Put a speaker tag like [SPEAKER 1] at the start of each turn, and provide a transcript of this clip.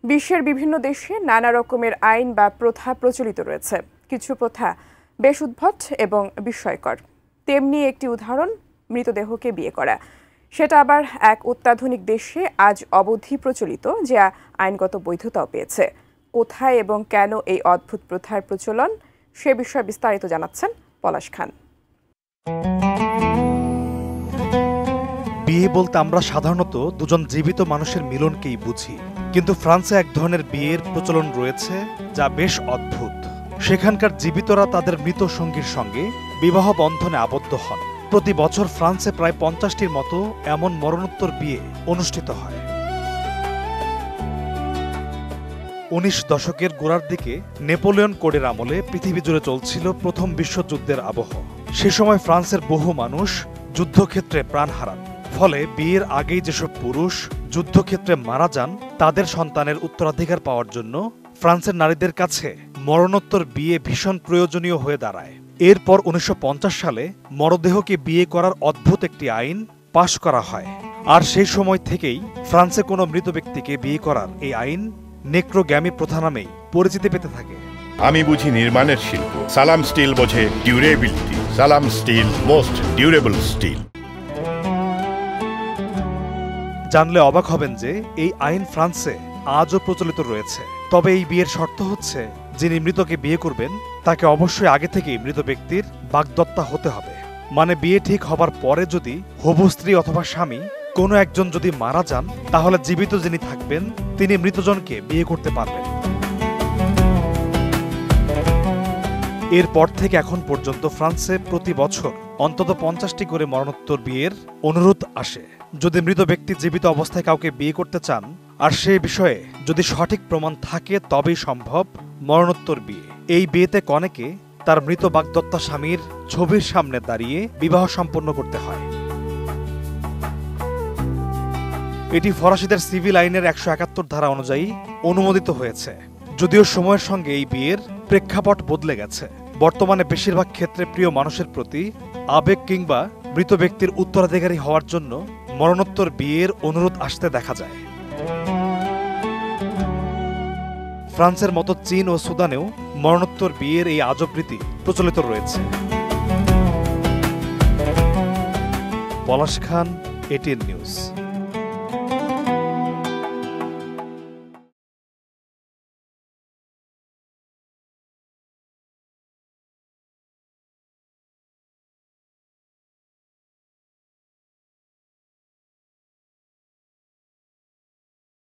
[SPEAKER 1] বিশ্বের বিভিন্ন দেশে নানা রকমের আইন বা প্রথা প্রচলিত রয়েছে। কিছু প্রথা বেশ উদ্ভট এবং বিস্ময়কর। তেমনি একটি উদাহরণ মৃতদেহকে বিয়ে করা। সেটা আবার এক অত্যাধুনিক দেশে আজ অবধি প্রচলিত, যা আইনগত বৈধতাও পেয়েছে। কোথায় এবং কেন এই অদ্ভুত প্রথার প্রচলন, সে বিষয়ে বিস্তারিত জানাচ্ছেন পলাশ খান।
[SPEAKER 2] বিয়ে বলতে আমরা সাধারণত দুজন জীবিত মানুষের মিলনকেই বুঝি, কিন্তু ফ্রান্সে এক ধরনের বিয়ের প্রচলন রয়েছে যা বেশ অদ্ভুত। সেখানকার জীবিতরা তাদের মৃত সঙ্গীর সঙ্গে বিবাহ বন্ধনে আবদ্ধ হন। প্রতি বছর ফ্রান্সে প্রায় 50টির মতো এমন মরণোত্তর বিয়ে অনুষ্ঠিত হয়। 19 দশকের গোড়ার দিকে নেপোলিয়ন কোডের আমলে পৃথিবী জুড়ে চলছিল প্রথম বিশ্বযুদ্ধের আবহ। সে সময় ফ্রান্সের বহু মানুষ যুদ্ধক্ষেত্রে প্রাণ হারান। ফলে বিয়ের আগেই যেসব পুরুষ যুদ্ধক্ষেত্রে মারা যান, তাদের সন্তানের উত্তরাধিকার পাওয়ার জন্য ফ্রান্সের নারীদের কাছে মরণোত্তর বিয়ে ভীষণ প্রয়োজনীয় হয়ে দাঁড়ায়। এরপর 1950 সালে মরদেহকে বিয়ে করার অদ্ভুত একটি আইন পাশ করা হয়। আর সেই সময় থেকেই ফ্রান্সে কোনো মৃত ব্যক্তিকে বিয়ে করার এই আইন নেক্রোগ্যামি প্রথা নামেই পরিচিতি পেতে থাকে।
[SPEAKER 3] আমি বুঝি নির্মাণের শিল্প, সালাম স্টিল বোঝে ডিউরেবিলিটি। সালাম স্টিল, মোস্ট ডিউরেবল স্টিল।
[SPEAKER 2] জানলে অবাক হবেন যে এই আইন ফ্রান্সে আজও প্রচলিত রয়েছে। তবে এই বিয়ের শর্ত হচ্ছে, যিনি মৃতকে বিয়ে করবেন তাকে অবশ্যই আগে থেকেই মৃত ব্যক্তির বাগদত্তা হতে হবে। মানে বিয়ে ঠিক হবার পরে যদি হবু স্ত্রী অথবা স্বামী কোনো একজন যদি মারা যান, তাহলে জীবিত যিনি থাকবেন তিনি মৃতজনকে বিয়ে করতে পারবেন। এরপর থেকে এখন পর্যন্ত ফ্রান্সে প্রতি বছর অন্তত 50টি করে মরণোত্তর বিয়ের অনুরোধ আসে। যদি মৃত ব্যক্তি জীবিত অবস্থায় কাউকে বিয়ে করতে চান আর সে বিষয়ে যদি সঠিক প্রমাণ থাকে, তবেই সম্ভব মরণোত্তর বিয়ে। এই বিয়েতে কনেকে তার মৃত বাগদত্তা স্বামীর ছবির সামনে দাঁড়িয়ে বিবাহ সম্পন্ন করতে হয়। এটি ফরাসিদের সিভিল আইনের 171 ধারা অনুযায়ী অনুমোদিত হয়েছে। যদিও সময়ের সঙ্গে এই বিয়ের প্রেক্ষাপট বদলে গেছে। বর্তমানে বেশিরভাগ ক্ষেত্রে প্রিয় মানুষের প্রতি আবেগ কিংবা মৃত ব্যক্তির উত্তরাধিকারী হওয়ার জন্য মরণোত্তর বিয়ের অনুরোধ আসতে দেখা যায়। ফ্রান্সের মতো চীন ও সুদানেও মরণোত্তর বিয়ের এই আজব রীতি প্রচলিত রয়েছে। পলাশ খান, এটিএন নিউজ।